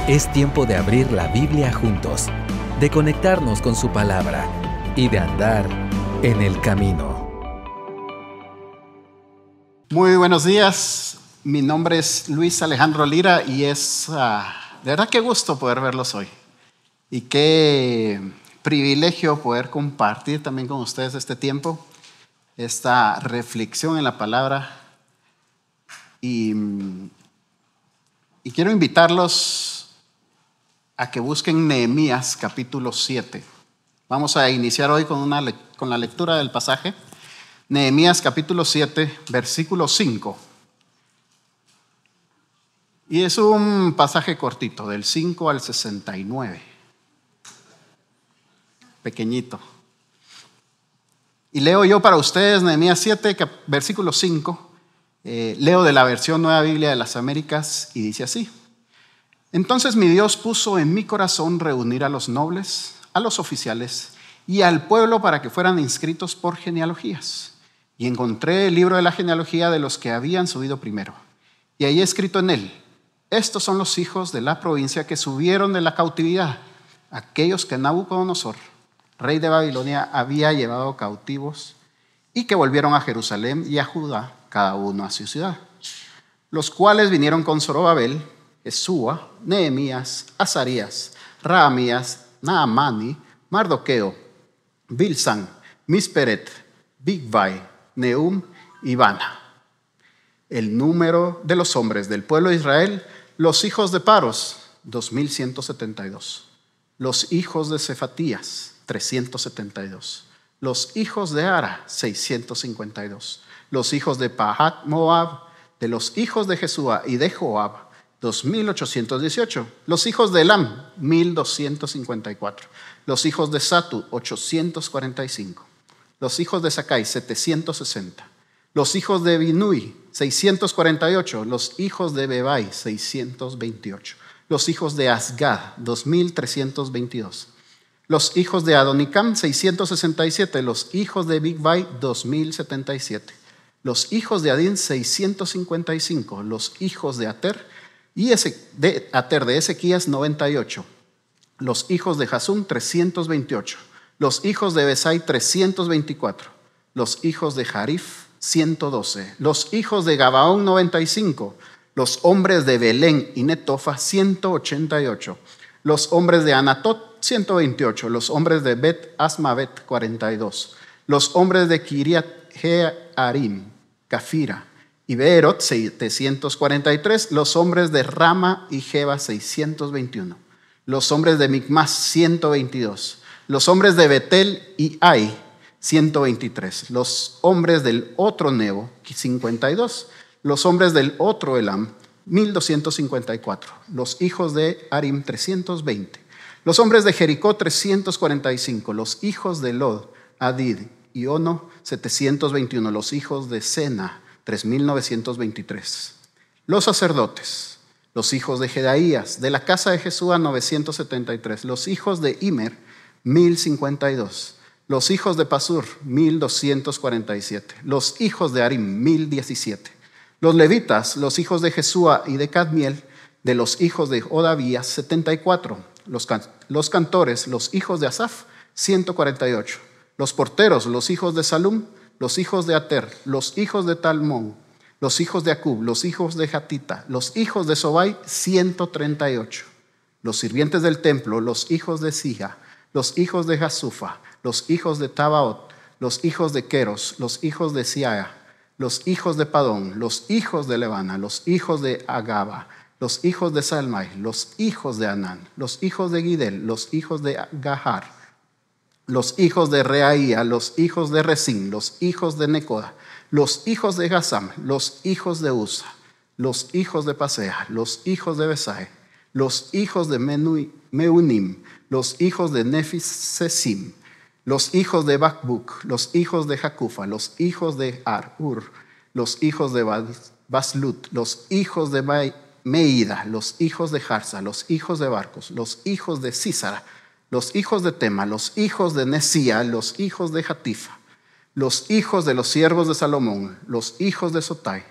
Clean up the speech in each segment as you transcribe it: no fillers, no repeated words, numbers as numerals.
Es tiempo de abrir la Biblia juntos, de conectarnos con su palabra y de andar en el camino. Muy buenos días, mi nombre es Luis Alejandro Lira y es de verdad qué gusto poder verlos hoy. Y qué privilegio poder compartir también con ustedes este tiempo, esta reflexión en la palabra. Y quiero invitarlos a que busquen Nehemías capítulo 7. Vamos a iniciar hoy con la lectura del pasaje. Nehemías capítulo 7, versículo 5. Y es un pasaje cortito, del 5 al 69. Pequeñito. Y leo yo para ustedes Nehemías 7, versículo 5. Leo de la versión Nueva Biblia de las Américas y dice así: Entonces mi Dios puso en mi corazón reunir a los nobles, a los oficiales y al pueblo para que fueran inscritos por genealogías. Y encontré el libro de la genealogía de los que habían subido primero. Y ahí escrito en él: estos son los hijos de la provincia que subieron de la cautividad, aquellos que Nabucodonosor, rey de Babilonia, había llevado cautivos y que volvieron a Jerusalén y a Judá, cada uno a su ciudad. Los cuales vinieron con Zorobabel, Jesúa, Nehemías, Azarías, Raamías, Naamani, Mardoqueo, Bilsan, Misperet, Bigvai, Nehum y Bana. El número de los hombres del pueblo de Israel, los hijos de Paros, 2172. Los hijos de Cefatías, 372. Los hijos de Ara, 652. Los hijos de Pahat Moab, de los hijos de Jesúa y de Joab, 2818. Los hijos de Elam, 1254. Los hijos de Satu, 845. Los hijos de Sakai, 760. Los hijos de Binui, 648. Los hijos de Bebai, 628. Los hijos de Asgad, 2322. Los hijos de Adonicam, 667. Los hijos de Bigvai, 2077. Los hijos de Adín, 655. Los hijos de Ater de Ezequías, 98. Los hijos de Jasum, 328. Los hijos de Besai, 324. Los hijos de Jarif, 112. Los hijos de Gabaón, 95. Los hombres de Belén y Netofa, 188. Los hombres de Anatot, 128. Los hombres de Bet Asmavet, 42. Los hombres de Kiriat Jearim, Cafira y Beerot, 743. Los hombres de Rama y Jeba, 621. Los hombres de Micmas, 122. Los hombres de Betel y Ai, 123. Los hombres del otro Nebo, 52. Los hombres del otro Elam, 1254. Los hijos de Arim, 320. Los hombres de Jericó, 345. Los hijos de Lod, Adid y Ono, 721. Los hijos de Sena, 3923. Los sacerdotes, los hijos de Jedaías, de la casa de Jesúa, 973. Los hijos de Imer, 1052. Los hijos de Pasur, 1247. Los hijos de Arim, 1017. Los levitas, los hijos de Jesúa y de Cadmiel, de los hijos de Odavías, 74. Los cantores, los hijos de Asaf, 148. Los porteros, los hijos de Salum, los hijos de Ater, los hijos de Talmón, los hijos de Acub, los hijos de Hatita, los hijos de Sobai, 138. Los sirvientes del templo, los hijos de Sija, los hijos de Jasufa, los hijos de Tabaot, los hijos de Queros, los hijos de Siaya, los hijos de Padón, los hijos de Levana, los hijos de Agaba, los hijos de Salmai, los hijos de Anán, los hijos de Gidel, los hijos de Gahar, los hijos de Reaía, los hijos de Resín, los hijos de Necoda, los hijos de Gazam, los hijos de Usa, los hijos de Pasea, los hijos de Besai, los hijos de Meunim, los hijos de Nefisesim, los hijos de Bakbuk, los hijos de Jacufa, los hijos de Ar-Ur, los hijos de Baslut, los hijos de Meida, los hijos de Jarsa, los hijos de Barcos, los hijos de Císara, los hijos de Tema, los hijos de Nesía, los hijos de Hatifa, los hijos de los siervos de Salomón, los hijos de Sotai,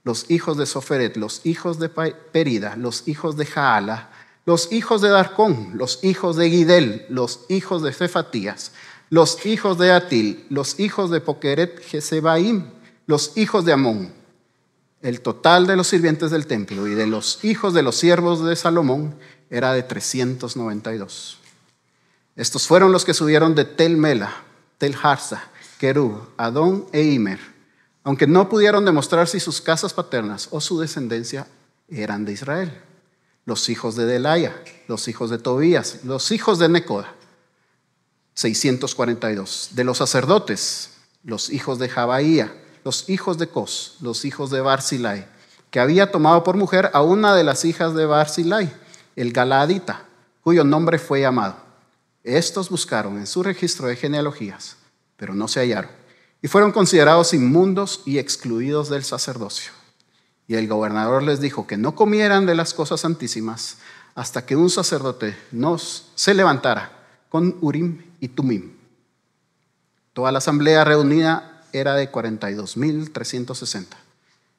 los hijos de Soferet, los hijos de Perida, los hijos de Jaala, los hijos de Darcón, los hijos de Gidel, los hijos de Cefatías, los hijos de Atil, los hijos de Poqueret Jesebaim, los hijos de Amón. El total de los sirvientes del templo y de los hijos de los siervos de Salomón era de 392. Estos fueron los que subieron de Tel Mela, Tel Harsa, Querub, Adón e Imer, aunque no pudieron demostrar si sus casas paternas o su descendencia eran de Israel. Los hijos de Delaya, los hijos de Tobías, los hijos de Necoda, 642. De los sacerdotes, los hijos de Jabaía, los hijos de Cos, los hijos de Barzilai, que había tomado por mujer a una de las hijas de Barzilai, el Galaadita, cuyo nombre fue llamado. Estos buscaron en su registro de genealogías, pero no se hallaron, y fueron considerados inmundos y excluidos del sacerdocio. Y el gobernador les dijo que no comieran de las cosas santísimas hasta que un sacerdote se levantara con Urim y Tumim. Toda la asamblea reunida era de 42,360,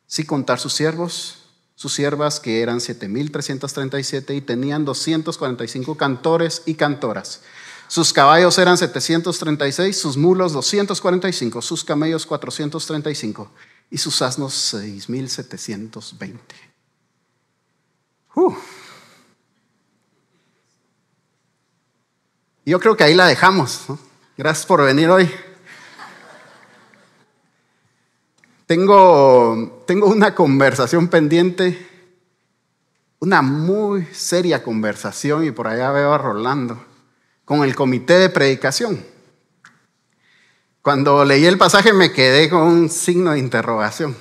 sin contar sus siervos, sus siervas, que eran 7,337, y tenían 245 cantores y cantoras. Sus caballos eran 736, sus mulos 245, sus camellos 435 y sus asnos 6,720. Yo creo que ahí la dejamos, ¿no? Gracias por venir hoy. Tengo una conversación pendiente, una muy seria conversación, y por allá veo a Rolando, con el comité de predicación. Cuando leí el pasaje me quedé con un signo de interrogación.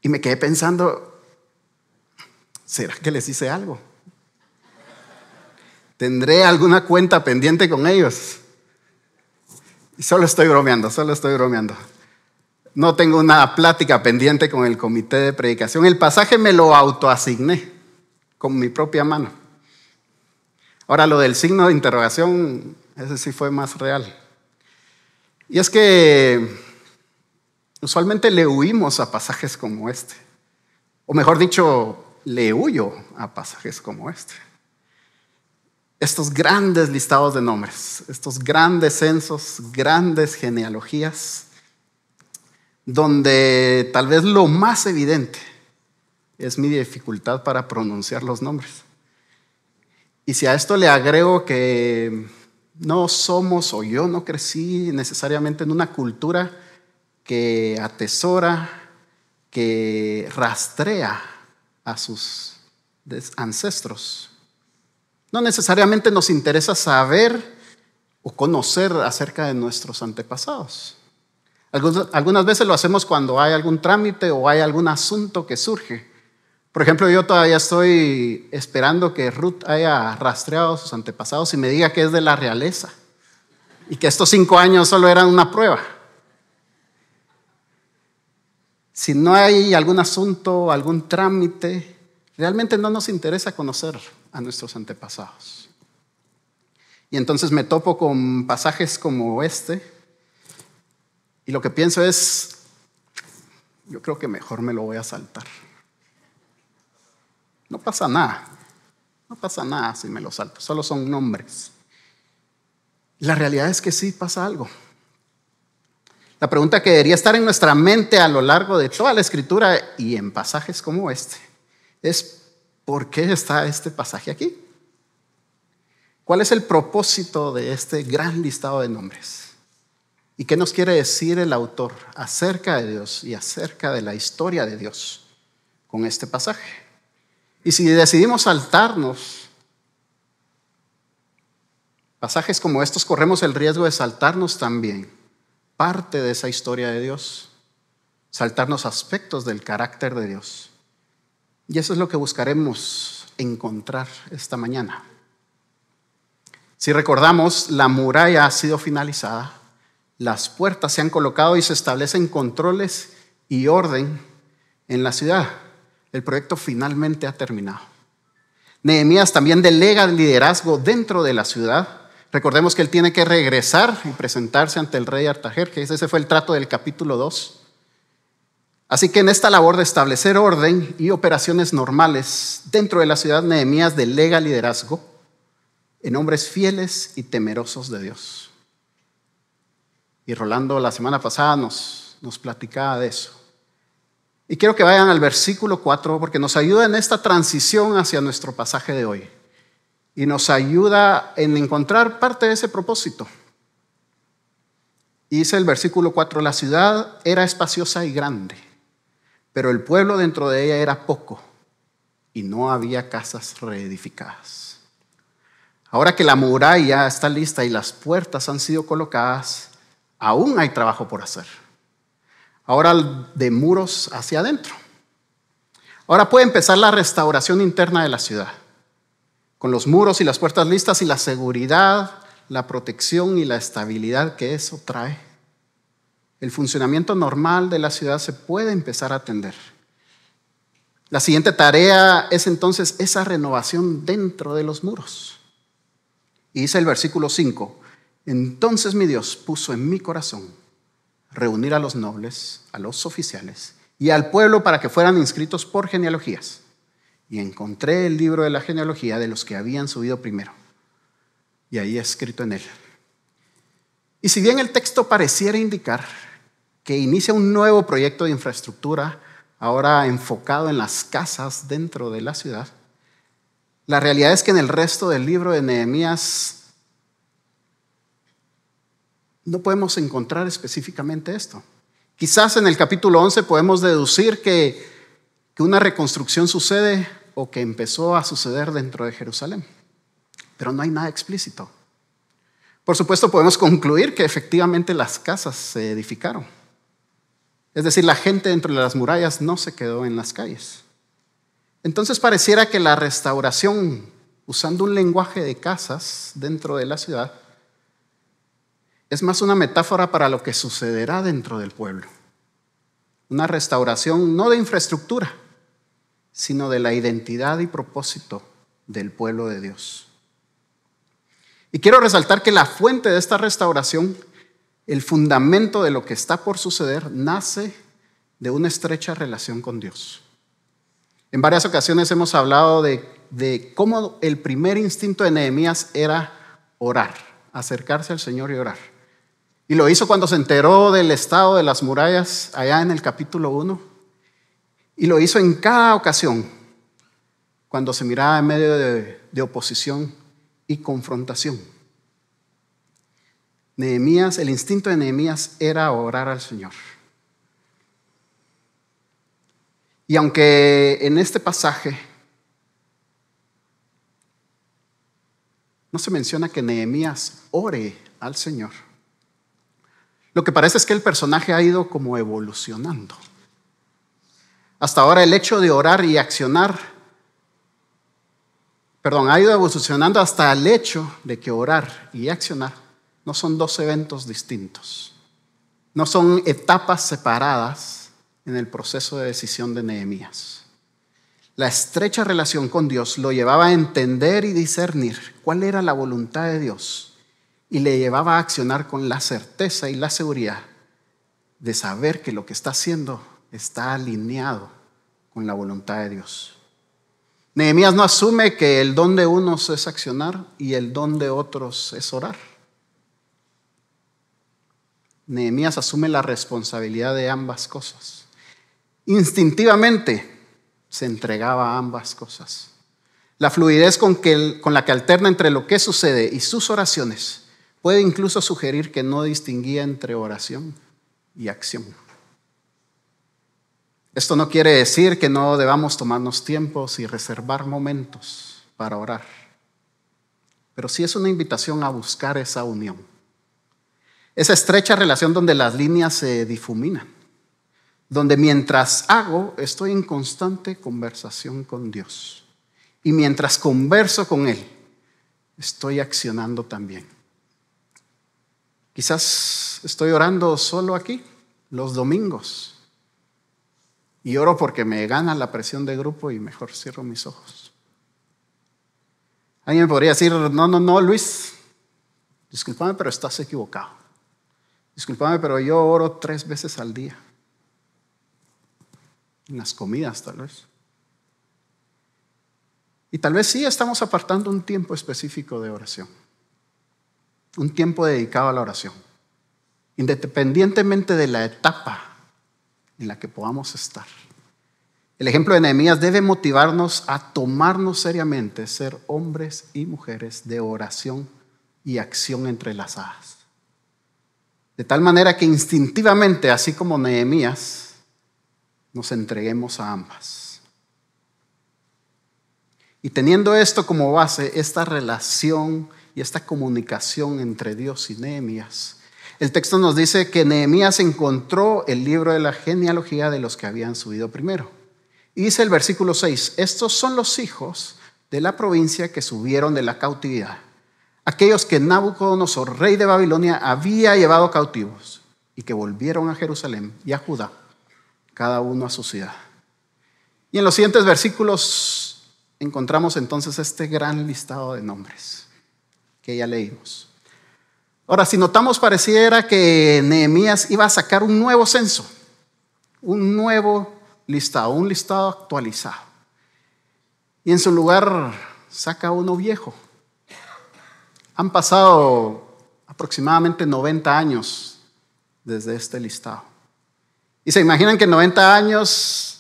Y me quedé pensando, ¿será que les hice algo? ¿Tendré alguna cuenta pendiente con ellos? Y solo estoy bromeando. No tengo una plática pendiente con el comité de predicación. El pasaje me lo autoasigné con mi propia mano. Ahora, lo del signo de interrogación, ese sí fue más real. Y es que usualmente le huimos a pasajes como este. O mejor dicho, le huyo a pasajes como este. Estos grandes listados de nombres, estos grandes censos, grandes genealogías, donde tal vez lo más evidente es mi dificultad para pronunciar los nombres. Y si a esto le agrego que no somos, o yo no crecí necesariamente en una cultura que atesora, que rastrea a sus ancestros, no necesariamente nos interesa saber o conocer acerca de nuestros antepasados. Algunas veces lo hacemos cuando hay algún trámite o hay algún asunto que surge. Por ejemplo, yo todavía estoy esperando que Ruth haya rastreado a sus antepasados y me diga que es de la realeza y que estos 5 años solo eran una prueba. Si no hay algún asunto, algún trámite, realmente no nos interesa conocer a nuestros antepasados. Y entonces me topo con pasajes como este, y lo que pienso es, yo creo que mejor me lo voy a saltar. No pasa nada si me lo salto, solo son nombres. La realidad es que sí pasa algo. La pregunta que debería estar en nuestra mente a lo largo de toda la Escritura y en pasajes como este es: ¿por qué está este pasaje aquí? ¿Cuál es el propósito de este gran listado de nombres? ¿Y qué nos quiere decir el autor acerca de Dios y acerca de la historia de Dios con este pasaje? Y si decidimos saltarnos pasajes como estos, corremos el riesgo de saltarnos también parte de esa historia de Dios, saltarnos aspectos del carácter de Dios. Y eso es lo que buscaremos encontrar esta mañana. Si recordamos, la muralla ha sido finalizada, las puertas se han colocado y se establecen controles y orden en la ciudad. El proyecto finalmente ha terminado. Nehemías también delega el liderazgo dentro de la ciudad. Recordemos que él tiene que regresar y presentarse ante el rey Artajerjes. Ese fue el trato del capítulo 2. Así que en esta labor de establecer orden y operaciones normales dentro de la ciudad, Nehemías delega liderazgo en hombres fieles y temerosos de Dios. Y Rolando la semana pasada nos platicaba de eso. Y quiero que vayan al versículo 4 porque nos ayuda en esta transición hacia nuestro pasaje de hoy. Y nos ayuda en encontrar parte de ese propósito. Y dice el versículo 4, la ciudad era espaciosa y grande, pero el pueblo dentro de ella era poco y no había casas reedificadas. Ahora que la muralla está lista y las puertas han sido colocadas, aún hay trabajo por hacer. Ahora de muros hacia adentro. Ahora puede empezar la restauración interna de la ciudad, con los muros y las puertas listas y la seguridad, la protección y la estabilidad que eso trae. El funcionamiento normal de la ciudad se puede empezar a atender. La siguiente tarea es entonces esa renovación dentro de los muros. Y dice el versículo 5, entonces mi Dios puso en mi corazón reunir a los nobles, a los oficiales y al pueblo para que fueran inscritos por genealogías. Y encontré el libro de la genealogía de los que habían subido primero. Y ahí escrito en él. Y si bien el texto pareciera indicar que inicia un nuevo proyecto de infraestructura, ahora enfocado en las casas dentro de la ciudad, la realidad es que en el resto del libro de Nehemías no podemos encontrar específicamente esto. Quizás en el capítulo 11 podemos deducir que una reconstrucción sucede o que empezó a suceder dentro de Jerusalén, pero no hay nada explícito. Por supuesto, podemos concluir que efectivamente las casas se edificaron. Es decir, la gente dentro de las murallas no se quedó en las calles. Entonces pareciera que la restauración, usando un lenguaje de casas dentro de la ciudad, es más una metáfora para lo que sucederá dentro del pueblo. Una restauración no de infraestructura, sino de la identidad y propósito del pueblo de Dios. Y quiero resaltar que la fuente de esta restauración, el fundamento de lo que está por suceder, nace de una estrecha relación con Dios. En varias ocasiones hemos hablado de cómo el primer instinto de Nehemías era orar, acercarse al Señor y orar. Y lo hizo cuando se enteró del estado de las murallas allá en el capítulo 1. Y lo hizo en cada ocasión cuando se miraba en medio de oposición y confrontación. Nehemías, el instinto de Nehemías era orar al Señor. Y aunque en este pasaje no se menciona que Nehemías ore al Señor, lo que parece es que el personaje ha ido como evolucionando. Hasta ahora el hecho de orar y accionar, ha ido evolucionando hasta el hecho de que orar y accionar no son dos eventos distintos. No son etapas separadas en el proceso de decisión de Nehemías. La estrecha relación con Dios lo llevaba a entender y discernir cuál era la voluntad de Dios y le llevaba a accionar con la certeza y la seguridad de saber que lo que está haciendo está alineado con la voluntad de Dios. Nehemías no asume que el don de unos es accionar y el don de otros es orar. Nehemías asume la responsabilidad de ambas cosas. Instintivamente se entregaba a ambas cosas. La fluidez con la que alterna entre lo que sucede y sus oraciones puede incluso sugerir que no distinguía entre oración y acción. Esto no quiere decir que no debamos tomarnos tiempos y reservar momentos para orar, pero sí es una invitación a buscar esa unión, esa estrecha relación donde las líneas se difuminan, donde mientras hago estoy en constante conversación con Dios y mientras converso con Él estoy accionando también. Quizás estoy orando solo aquí los domingos y oro porque me gana la presión de grupo y mejor cierro mis ojos. Alguien podría decir, no, Luis, discúlpame, pero estás equivocado. Discúlpame, pero yo oro 3 veces al día. en las comidas tal vez. Y tal vez sí estamos apartando un tiempo específico de oración, un tiempo dedicado a la oración, independientemente de la etapa en la que podamos estar. El ejemplo de Nehemías debe motivarnos a tomarnos seriamente, ser hombres y mujeres de oración y acción entrelazadas. De tal manera que instintivamente, así como Nehemías, nos entreguemos a ambas. Y teniendo esto como base, esta relación y esta comunicación entre Dios y Nehemías, el texto nos dice que Nehemías encontró el libro de la genealogía de los que habían subido primero. Y dice el versículo 6, estos son los hijos de la provincia que subieron de la cautividad, aquellos que Nabucodonosor, rey de Babilonia, había llevado cautivos y que volvieron a Jerusalén y a Judá, cada uno a su ciudad. Y en los siguientes versículos encontramos entonces este gran listado de nombres que ya leímos. Ahora, si notamos, pareciera que Nehemías iba a sacar un nuevo censo, un nuevo listado, un listado actualizado. Y en su lugar saca uno viejo. Han pasado aproximadamente 90 años desde este listado. Y se imaginan que en 90 años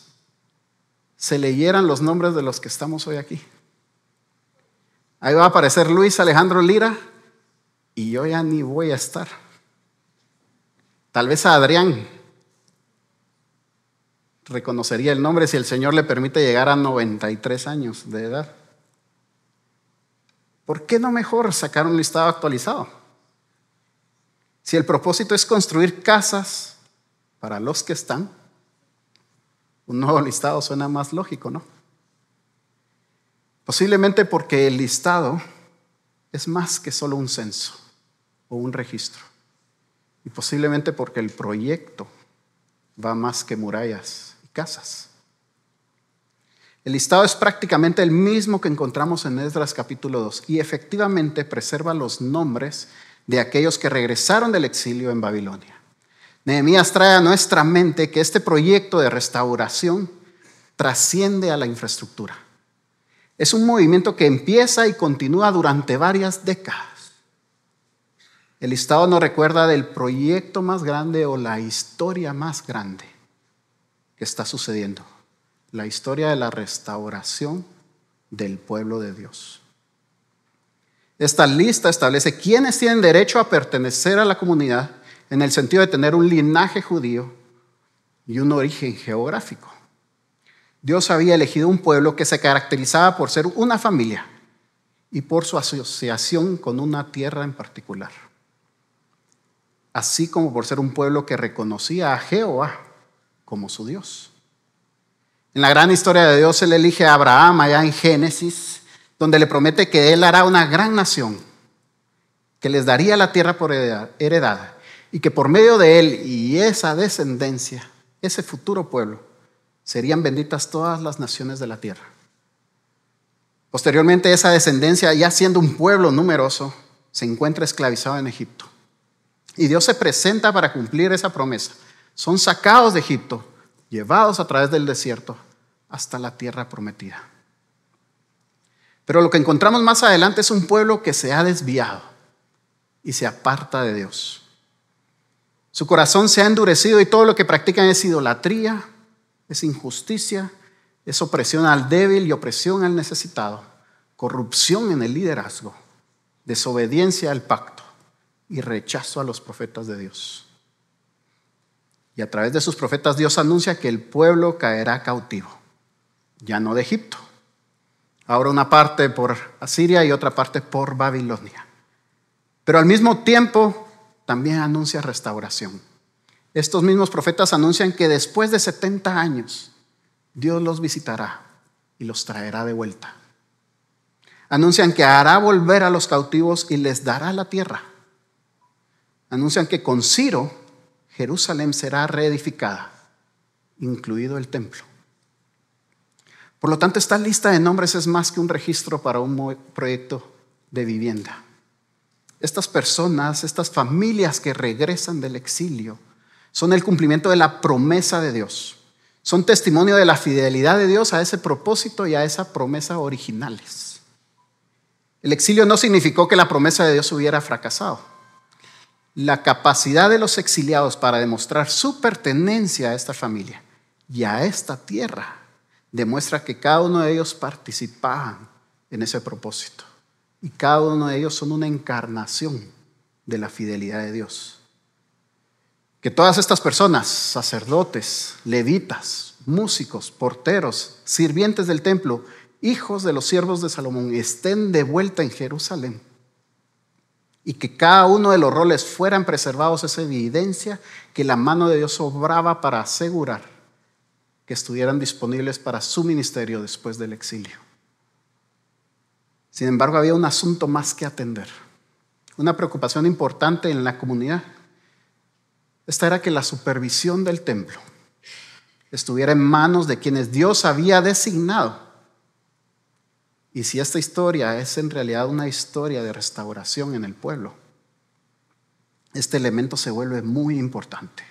se leyeran los nombres de los que estamos hoy aquí. Ahí va a aparecer Luis Alejandro Lira y yo ya ni voy a estar. Tal vez a Adrián reconocería el nombre si el Señor le permite llegar a 93 años de edad. ¿Por qué no mejor sacar un listado actualizado? Si el propósito es construir casas para los que están, un nuevo listado suena más lógico, ¿no? Posiblemente porque el listado es más que solo un censo o un registro. Y posiblemente porque el proyecto va más que murallas y casas. El listado es prácticamente el mismo que encontramos en Esdras capítulo 2 y efectivamente preserva los nombres de aquellos que regresaron del exilio en Babilonia. Nehemías trae a nuestra mente que este proyecto de restauración trasciende a la infraestructura. Es un movimiento que empieza y continúa durante varias décadas. El listado nos recuerda del proyecto más grande o la historia más grande que está sucediendo. La historia de la restauración del pueblo de Dios. Esta lista establece quiénes tienen derecho a pertenecer a la comunidad en el sentido de tener un linaje judío y un origen geográfico. Dios había elegido un pueblo que se caracterizaba por ser una familia y por su asociación con una tierra en particular, así como por ser un pueblo que reconocía a Jehová como su Dios. En la gran historia de Dios, Él elige a Abraham allá en Génesis, donde le promete que Él hará una gran nación, que les daría la tierra por heredad, y que por medio de Él y esa descendencia, ese futuro pueblo, serían benditas todas las naciones de la tierra. Posteriormente, esa descendencia, ya siendo un pueblo numeroso, se encuentra esclavizado en Egipto. Y Dios se presenta para cumplir esa promesa. Son sacados de Egipto, llevados a través del desierto hasta la tierra prometida. Pero lo que encontramos más adelante es un pueblo que se ha desviado y se aparta de Dios. Su corazón se ha endurecido y todo lo que practican es idolatría, es injusticia, es opresión al débil y opresión al necesitado, corrupción en el liderazgo, desobediencia al pacto y rechazo a los profetas de Dios. Y a través de sus profetas Dios anuncia que el pueblo caerá cautivo, ya no de Egipto, ahora una parte por Asiria y otra parte por Babilonia. Pero al mismo tiempo también anuncia restauración. Estos mismos profetas anuncian que después de 70 años Dios los visitará y los traerá de vuelta. Anuncian que hará volver a los cautivos y les dará la tierra. Anuncian que con Ciro Jerusalén será reedificada, incluido el templo. Por lo tanto, esta lista de nombres es más que un registro para un proyecto de vivienda. Estas personas, estas familias que regresan del exilio, son el cumplimiento de la promesa de Dios. Son testimonio de la fidelidad de Dios a ese propósito y a esa promesa originales. El exilio no significó que la promesa de Dios hubiera fracasado. La capacidad de los exiliados para demostrar su pertenencia a esta familia y a esta tierra demuestra que cada uno de ellos participaban en ese propósito. Y cada uno de ellos son una encarnación de la fidelidad de Dios. Que todas estas personas, sacerdotes, levitas, músicos, porteros, sirvientes del templo, hijos de los siervos de Salomón, estén de vuelta en Jerusalén y que cada uno de los roles fueran preservados es evidencia que la mano de Dios obraba para asegurar que estuvieran disponibles para su ministerio después del exilio. Sin embargo, había un asunto más que atender, una preocupación importante en la comunidad. Esta era que la supervisión del templo estuviera en manos de quienes Dios había designado. Y si esta historia es en realidad una historia de restauración en el pueblo, este elemento se vuelve muy importante.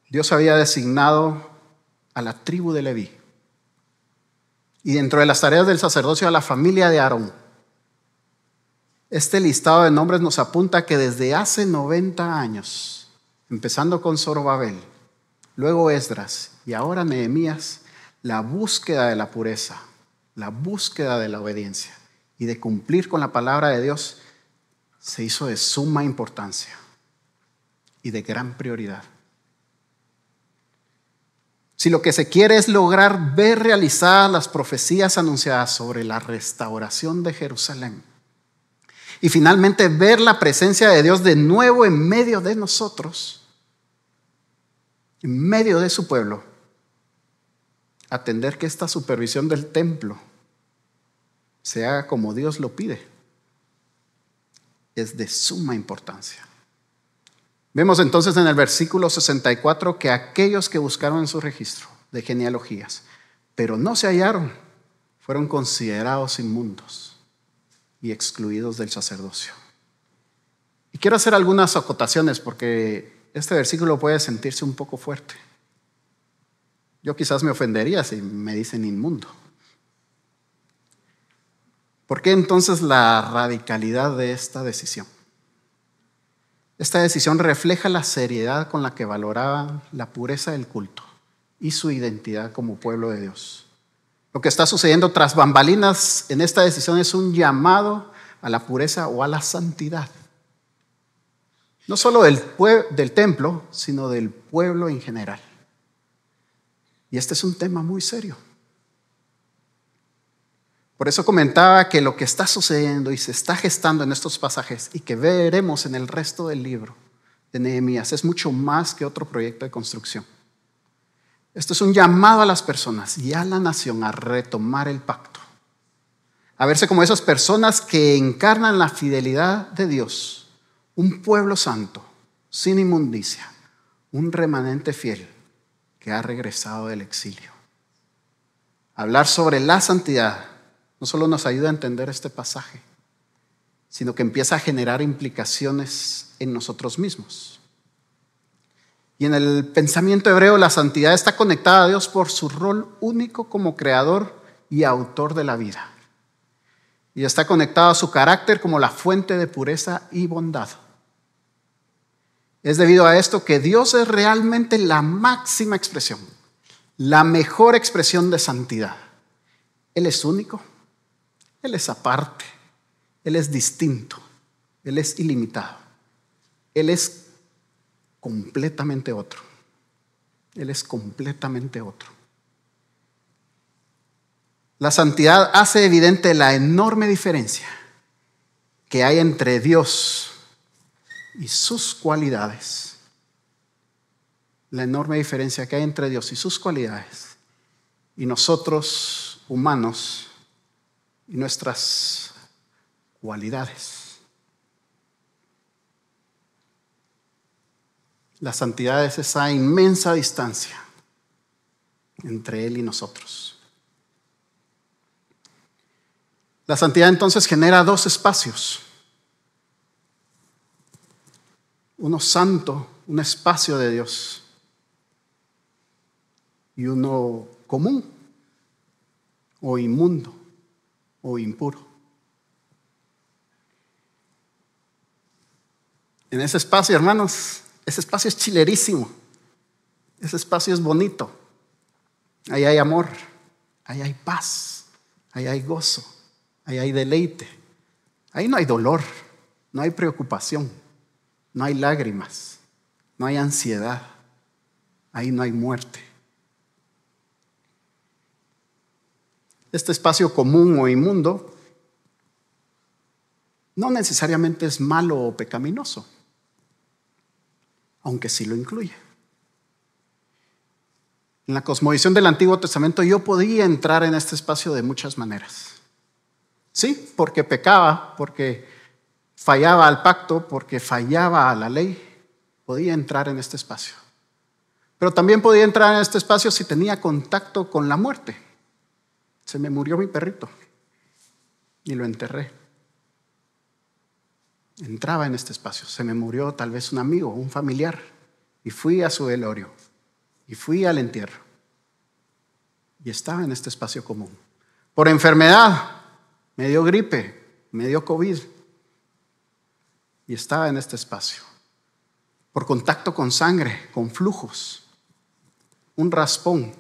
Dios había designado a la tribu de Leví y dentro de las tareas del sacerdocio a la familia de Aarón. Este listado de nombres nos apunta que desde hace 90 años, empezando con Zorobabel, luego Esdras y ahora Nehemías, la búsqueda de la pureza, la búsqueda de la obediencia y de cumplir con la palabra de Dios se hizo de suma importancia y de gran prioridad. Si lo que se quiere es lograr ver realizadas las profecías anunciadas sobre la restauración de Jerusalén y finalmente ver la presencia de Dios de nuevo en medio de nosotros, en medio de su pueblo, atender que esta supervisión del templo se haga como Dios lo pide es de suma importancia. Vemos entonces en el versículo 64 que aquellos que buscaron en su registro de genealogías, pero no se hallaron, fueron considerados inmundos y excluidos del sacerdocio. Y quiero hacer algunas acotaciones porque este versículo puede sentirse un poco fuerte. Yo quizás me ofendería si me dicen inmundo. ¿Por qué entonces la radicalidad de esta decisión? Esta decisión refleja la seriedad con la que valoraban la pureza del culto y su identidad como pueblo de Dios. Lo que está sucediendo tras bambalinas en esta decisión es un llamado a la pureza o a la santidad. No solo del templo, sino del pueblo en general. Y este es un tema muy serio. Por eso comentaba que lo que está sucediendo y se está gestando en estos pasajes y que veremos en el resto del libro de Nehemías es mucho más que otro proyecto de construcción. Esto es un llamado a las personas y a la nación a retomar el pacto, a verse como esas personas que encarnan la fidelidad de Dios, un pueblo santo, sin inmundicia, un remanente fiel que ha regresado del exilio. Hablar sobre la santidad no solo nos ayuda a entender este pasaje, sino que empieza a generar implicaciones en nosotros mismos. Y en el pensamiento hebreo, la santidad está conectada a Dios por su rol único como creador y autor de la vida. Y está conectada a su carácter como la fuente de pureza y bondad. Es debido a esto que Dios es realmente la máxima expresión, la mejor expresión de santidad. Él es único, Él es aparte, Él es distinto, Él es ilimitado, Él es completamente otro. Él es completamente otro. La santidad hace evidente la enorme diferencia que hay entre Dios y sus cualidades. La enorme diferencia que hay entre Dios y sus cualidades y nosotros humanos y nuestras cualidades. La santidad es esa inmensa distancia entre Él y nosotros. La santidad entonces genera dos espacios. Uno santo, un espacio de Dios, y uno común, o inmundo, o impuro. En ese espacio, hermanos, ese espacio es chilerísimo, ese espacio es bonito. Ahí hay amor, ahí hay paz, ahí hay gozo, ahí hay deleite. Ahí no hay dolor, no hay preocupación, no hay lágrimas, no hay ansiedad, ahí no hay muerte. Este espacio común o inmundo no necesariamente es malo o pecaminoso, aunque sí lo incluye. En la cosmovisión del Antiguo Testamento yo podía entrar en este espacio de muchas maneras. Sí, porque pecaba, porque fallaba al pacto, porque fallaba a la ley, podía entrar en este espacio. Pero también podía entrar en este espacio si tenía contacto con la muerte. Se me murió mi perrito y lo enterré. Entraba en este espacio. Se me murió tal vez un amigo, un familiar, y fui a su velorio y fui al entierro y estaba en este espacio común. Por enfermedad, me dio gripe, me dio COVID y estaba en este espacio. Por contacto con sangre, con flujos, un raspón,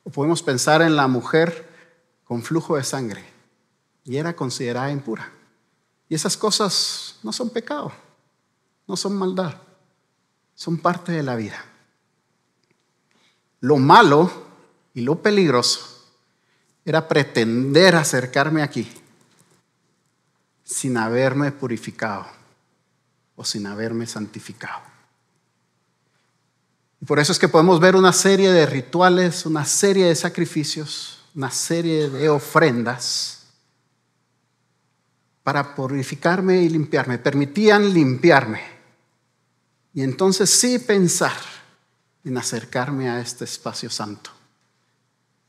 o podemos pensar en la mujer con flujo de sangre y era considerada impura. Y esas cosas no son pecado, no son maldad, son parte de la vida. Lo malo y lo peligroso era pretender acercarme aquí sin haberme purificado o sin haberme santificado. Y por eso es que podemos ver una serie de rituales, una serie de sacrificios, una serie de ofrendas para purificarme y limpiarme. Permitían limpiarme. Y entonces sí pensar en acercarme a este espacio santo,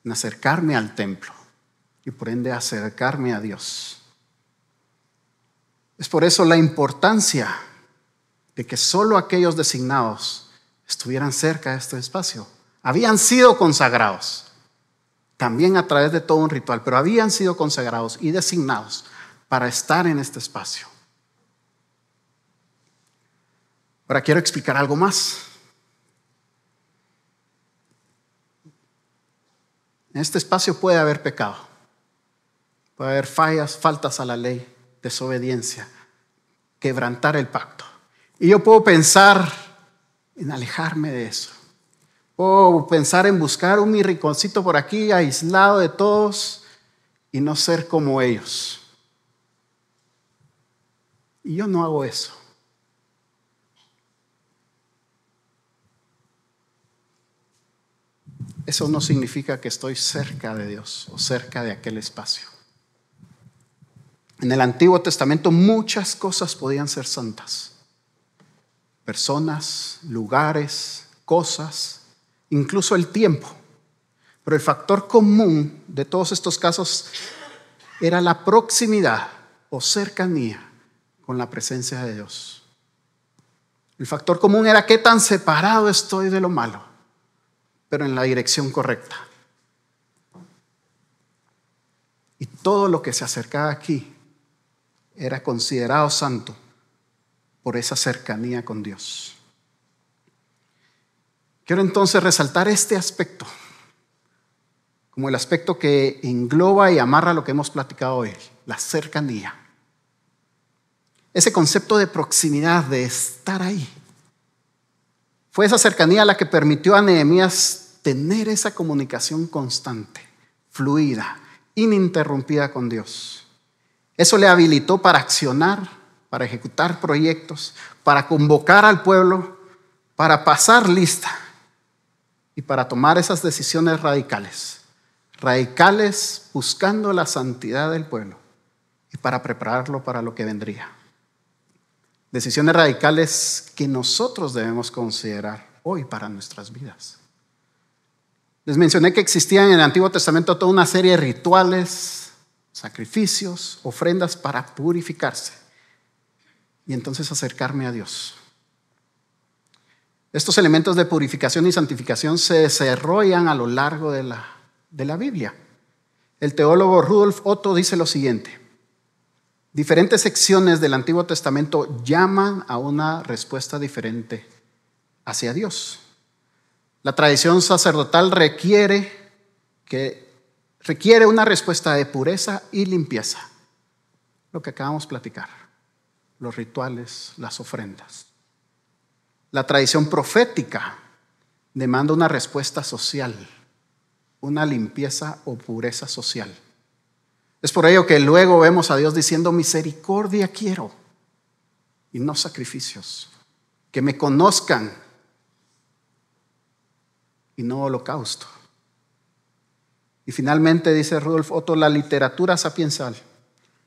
en acercarme al templo y por ende acercarme a Dios. Es por eso la importancia de que solo aquellos designados estuvieran cerca de este espacio. Habían sido consagrados, también a través de todo un ritual, pero habían sido consagrados y designados para estar en este espacio. Ahora quiero explicar algo más. En este espacio puede haber pecado, puede haber faltas a la ley, desobediencia, quebrantar el pacto. Y yo puedo pensar en alejarme de eso. Puedo pensar en buscar un mi rinconcito por aquí, aislado de todos y no ser como ellos. Y yo no hago eso. Eso no significa que estoy cerca de Dios o cerca de aquel espacio. En el Antiguo Testamento muchas cosas podían ser santas. Personas, lugares, cosas, incluso el tiempo. Pero el factor común de todos estos casos era la proximidad o cercanía con la presencia de Dios. El factor común era qué tan separado estoy de lo malo, pero en la dirección correcta. Y todo lo que se acercaba aquí era considerado santo por esa cercanía con Dios. Quiero entonces resaltar este aspecto como el aspecto que engloba y amarra lo que hemos platicado hoy, la cercanía. Ese concepto de proximidad, de estar ahí. Fue esa cercanía la que permitió a Nehemías tener esa comunicación constante, fluida, ininterrumpida con Dios. Eso le habilitó para accionar, para ejecutar proyectos, para convocar al pueblo, para pasar lista y para tomar esas decisiones radicales. Radicales buscando la santidad del pueblo y para prepararlo para lo que vendría. Decisiones radicales que nosotros debemos considerar hoy para nuestras vidas. Les mencioné que existían en el Antiguo Testamento toda una serie de rituales, sacrificios, ofrendas para purificarse y entonces acercarme a Dios. Estos elementos de purificación y santificación se desarrollan a lo largo de la Biblia. El teólogo Rudolf Otto dice lo siguiente: diferentes secciones del Antiguo Testamento llaman a una respuesta diferente hacia Dios. La tradición sacerdotal requiere una respuesta de pureza y limpieza. Lo que acabamos de platicar, los rituales, las ofrendas. La tradición profética demanda una respuesta social, una limpieza o pureza social. Es por ello que luego vemos a Dios diciendo: misericordia quiero y no sacrificios, que me conozcan y no holocausto. Y finalmente, dice Rudolf Otto, la literatura sapiensal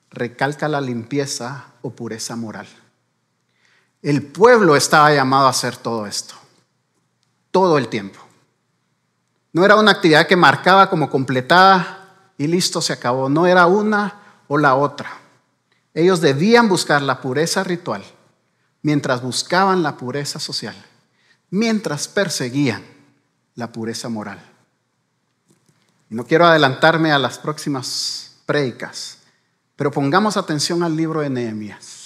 recalca la limpieza o pureza moral. El pueblo estaba llamado a hacer todo esto, todo el tiempo. No era una actividad que marcaba como completada y listo, se acabó. No era una o la otra. Ellos debían buscar la pureza ritual mientras buscaban la pureza social, mientras perseguían la pureza moral. Y no quiero adelantarme a las próximas prédicas, pero pongamos atención al libro de Nehemías.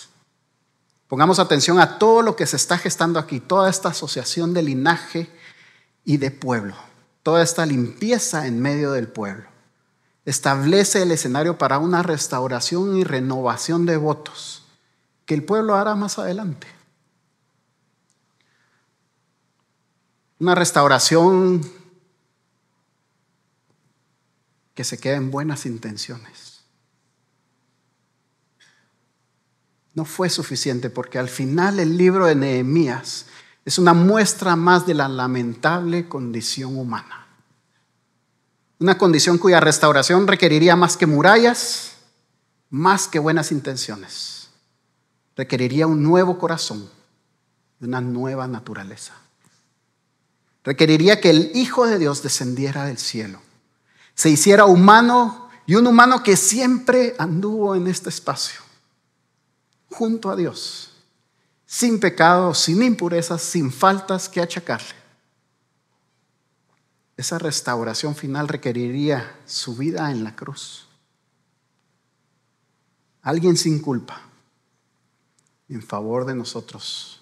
Pongamos atención a todo lo que se está gestando aquí, toda esta asociación de linaje y de pueblo, toda esta limpieza en medio del pueblo. Establece el escenario para una restauración y renovación de votos que el pueblo hará más adelante. Una restauración que se queda en buenas intenciones. No fue suficiente, porque al final el libro de Nehemías es una muestra más de la lamentable condición humana. Una condición cuya restauración requeriría más que murallas, más que buenas intenciones. Requeriría un nuevo corazón y una nueva naturaleza. Requeriría que el Hijo de Dios descendiera del cielo, se hiciera humano, y un humano que siempre anduvo en este espacio, junto a Dios, sin pecado, sin impurezas, sin faltas que achacarle. Esa restauración final requeriría su vida en la cruz. Alguien sin culpa, en favor de nosotros,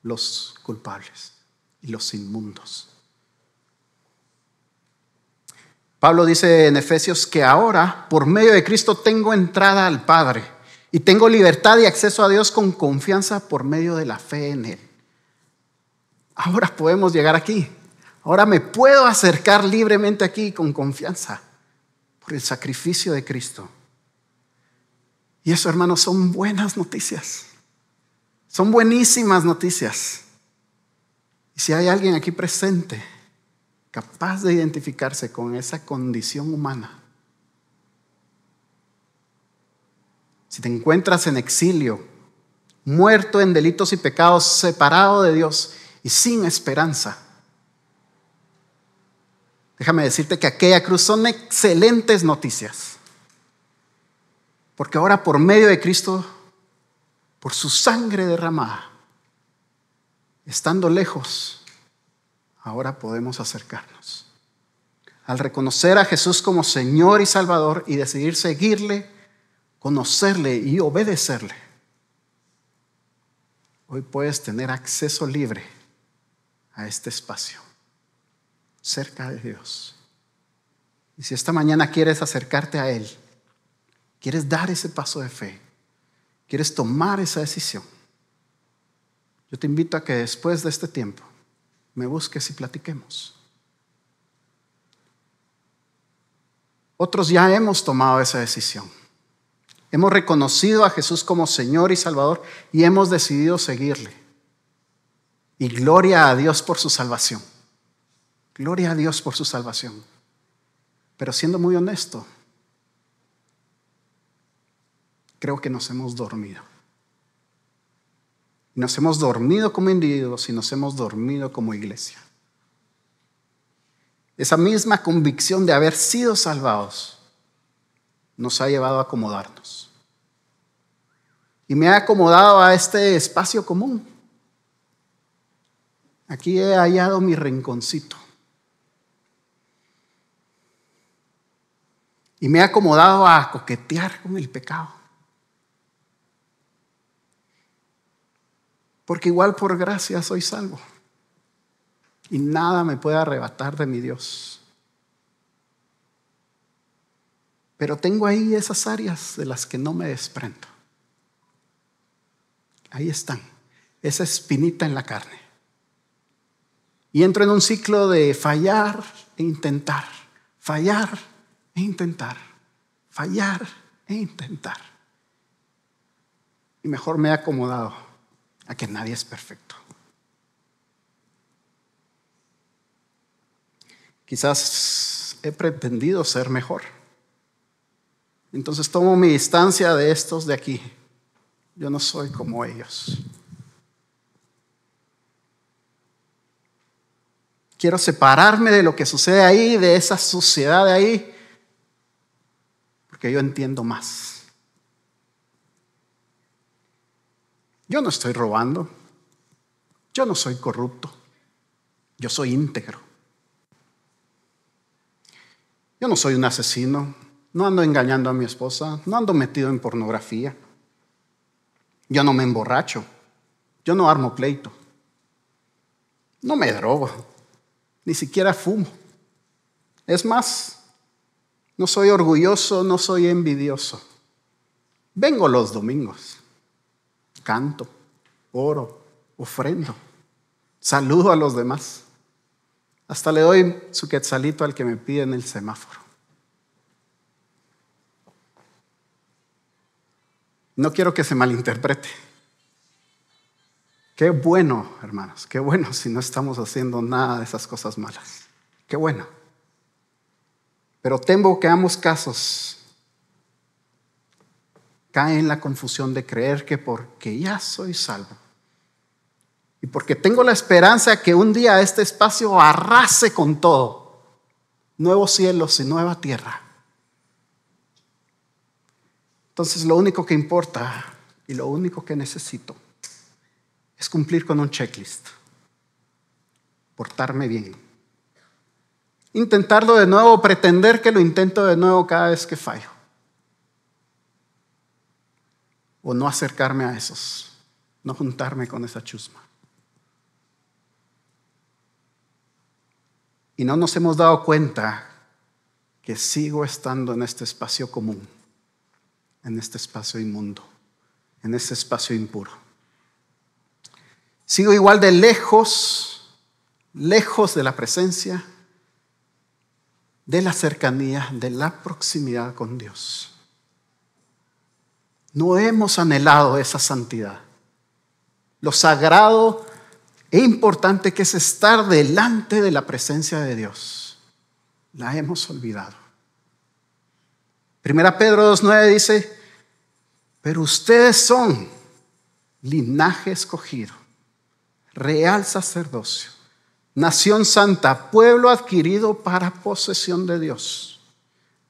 los culpables y los inmundos. Pablo dice en Efesios que ahora, por medio de Cristo, tengo entrada al Padre y tengo libertad y acceso a Dios con confianza por medio de la fe en Él. Ahora podemos llegar aquí. Ahora me puedo acercar libremente aquí con confianza por el sacrificio de Cristo. Y eso, hermanos, son buenas noticias. Son buenísimas noticias. Y si hay alguien aquí presente capaz de identificarse con esa condición humana, si te encuentras en exilio, muerto en delitos y pecados, separado de Dios y sin esperanza, déjame decirte que aquella cruz son excelentes noticias. Porque ahora, por medio de Cristo, por su sangre derramada, estando lejos, ahora podemos acercarnos. Al reconocer a Jesús como Señor y Salvador y decidir seguirle, conocerle y obedecerle, hoy puedes tener acceso libre a este espacio, cerca de Dios. Y si esta mañana quieres acercarte a Él, quieres dar ese paso de fe, quieres tomar esa decisión, yo te invito a que después de este tiempo me busques y platiquemos. Otros ya hemos tomado esa decisión. Hemos reconocido a Jesús como Señor y Salvador y hemos decidido seguirle. Y gloria a Dios por su salvación. Gloria a Dios por su salvación. Pero siendo muy honesto, creo que nos hemos dormido. Nos hemos dormido como individuos y nos hemos dormido como iglesia. Esa misma convicción de haber sido salvados nos ha llevado a acomodarnos. Y me ha acomodado a este espacio común. Aquí he hallado mi rinconcito. Y me he acomodado a coquetear con el pecado. Porque igual por gracia soy salvo. Y nada me puede arrebatar de mi Dios. Pero tengo ahí esas áreas de las que no me desprendo. Ahí están, esa espinita en la carne. Y entro en un ciclo de fallar e intentar, fallar e intentar, fallar e intentar. Y mejor me he acomodado a que nadie es perfecto. Quizás he pretendido ser mejor. Entonces tomo mi distancia de estos de aquí. Yo no soy como ellos. Quiero separarme de lo que sucede ahí, de esa suciedad de ahí, porque yo entiendo más. Yo no estoy robando. Yo no soy corrupto. Yo soy íntegro. Yo no soy un asesino. No ando engañando a mi esposa. No ando metido en pornografía. Yo no me emborracho. Yo no armo pleito. No me drogo. Ni siquiera fumo. Es más, no soy orgulloso, no soy envidioso. Vengo los domingos. Canto, oro, ofrendo. Saludo a los demás. Hasta le doy su quetzalito al que me pide en el semáforo. No quiero que se malinterprete. Qué bueno, hermanos, qué bueno si no estamos haciendo nada de esas cosas malas. Qué bueno. Pero temo que ambos casos caen en la confusión de creer que porque ya soy salvo y porque tengo la esperanza que un día este espacio arrase con todo, nuevos cielos y nueva tierra. Entonces lo único que importa y lo único que necesito es cumplir con un checklist, portarme bien, intentarlo de nuevo, pretender que lo intento de nuevo cada vez que fallo, o no acercarme a esos, no juntarme con esa chusma. Y no nos hemos dado cuenta que sigo estando en este espacio común, en este espacio inmundo, en este espacio impuro. Sigo igual de lejos de la presencia, de la cercanía, de la proximidad con Dios. No hemos anhelado esa santidad. Lo sagrado e importante que es estar delante de la presencia de Dios. La hemos olvidado. 1 Pedro 2:9 dice: pero ustedes son linaje escogido, real sacerdocio, nación santa, pueblo adquirido para posesión de Dios,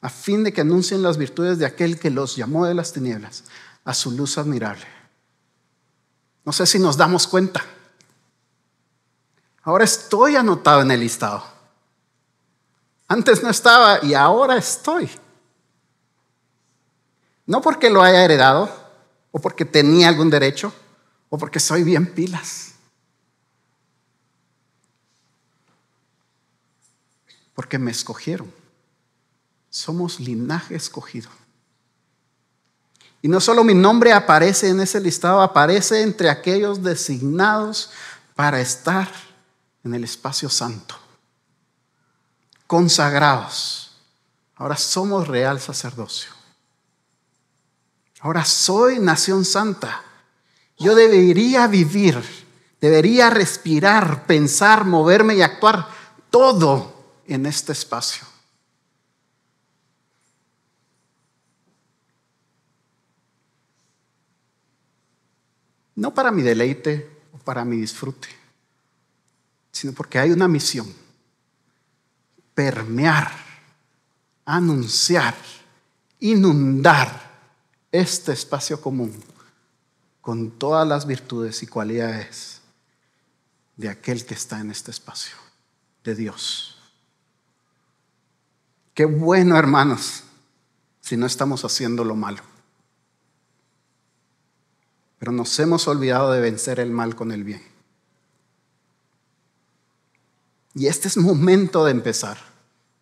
a fin de que anuncien las virtudes de aquel que los llamó de las tinieblas a su luz admirable. No sé si nos damos cuenta. Ahora estoy anotado en el listado. Antes no estaba y ahora estoy. No porque lo haya heredado, o porque tenía algún derecho, o porque soy bien pilas. Porque me escogieron. Somos linaje escogido. Y no solo mi nombre aparece en ese listado, aparece entre aquellos designados para estar en el espacio santo. Consagrados. Ahora somos real sacerdocio. Ahora soy nación santa. Yo debería vivir, debería respirar, pensar, moverme y actuar todo en este espacio. No para mi deleite o para mi disfrute, sino porque hay una misión: permear, anunciar, inundar este espacio común con todas las virtudes y cualidades de aquel que está en este espacio, de Dios. Qué bueno, hermanos, si no estamos haciendo lo malo. Pero nos hemos olvidado de vencer el mal con el bien. Y este es momento de empezar.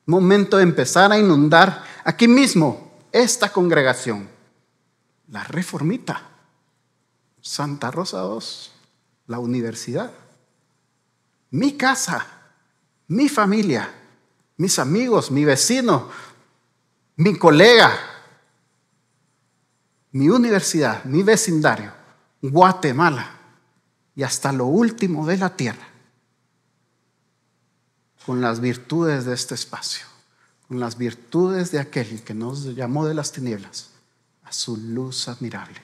Momento de empezar a inundar aquí mismo esta congregación. La Reformita, Santa Rosa II, la universidad, mi casa, mi familia, mis amigos, mi vecino, mi colega, mi universidad, mi vecindario, Guatemala y hasta lo último de la tierra, con las virtudes de este espacio, con las virtudes de aquel que nos llamó de las tinieblas a su luz admirable.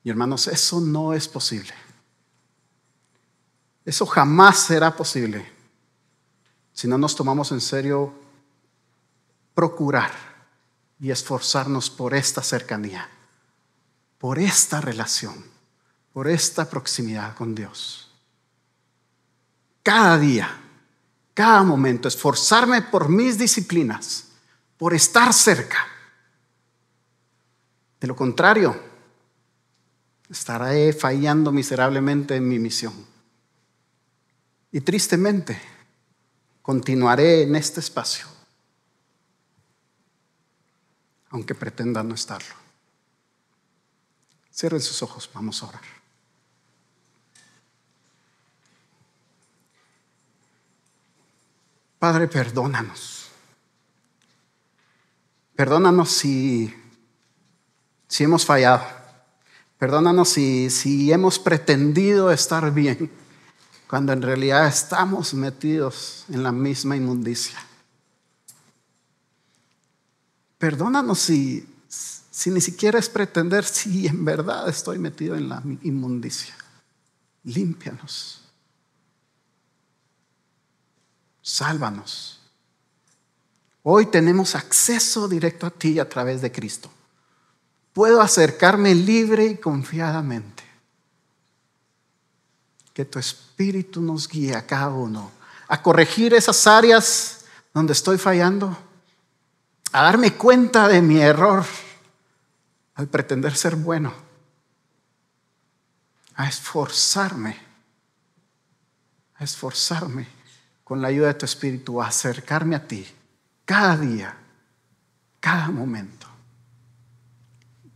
Y hermanos, eso no es posible. Eso jamás será posible si no nos tomamos en serio procurar y esforzarnos por esta cercanía, por esta relación, por esta proximidad con Dios. Cada día, cada momento, esforzarme por mis disciplinas, por estar cerca. De lo contrario, estaré fallando miserablemente en mi misión. Y tristemente, continuaré en este espacio, aunque pretenda no estarlo. Cierren sus ojos, vamos a orar. Padre, perdónanos. Perdónanos si hemos fallado. Perdónanos si hemos pretendido estar bien, cuando en realidad estamos metidos en la misma inmundicia. Perdónanos si ni siquiera es pretender si en verdad estoy metido en la inmundicia. Límpianos. Sálvanos. Hoy tenemos acceso directo a ti a través de Cristo. Puedo acercarme libre y confiadamente. Que tu Espíritu nos guíe a cada uno a corregir esas áreas donde estoy fallando, a darme cuenta de mi error al pretender ser bueno, a esforzarme con la ayuda de tu Espíritu a acercarme a ti cada día, cada momento.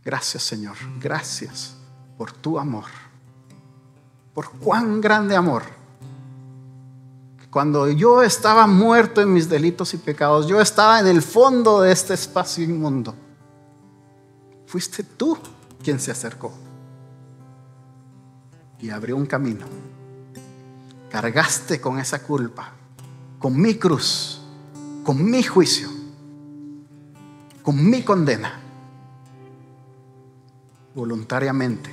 Gracias, Señor, gracias por tu amor, por cuán grande amor. Cuando yo estaba muerto en mis delitos y pecados, yo estaba en el fondo de este espacio inmundo, fuiste tú quien se acercó y abrió un camino. Cargaste con esa culpa, con mi cruz, con mi juicio, con mi condena. Voluntariamente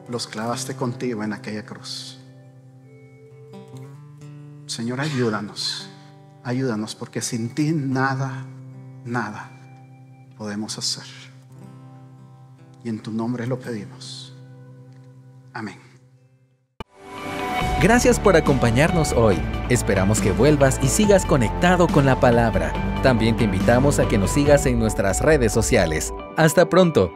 los clavaste contigo en aquella cruz. Señor, ayúdanos, porque sin ti nada podemos hacer. Y en tu nombre lo pedimos. Amén. Gracias por acompañarnos hoy. Esperamos que vuelvas y sigas conectado con la palabra. También te invitamos a que nos sigas en nuestras redes sociales. Hasta pronto.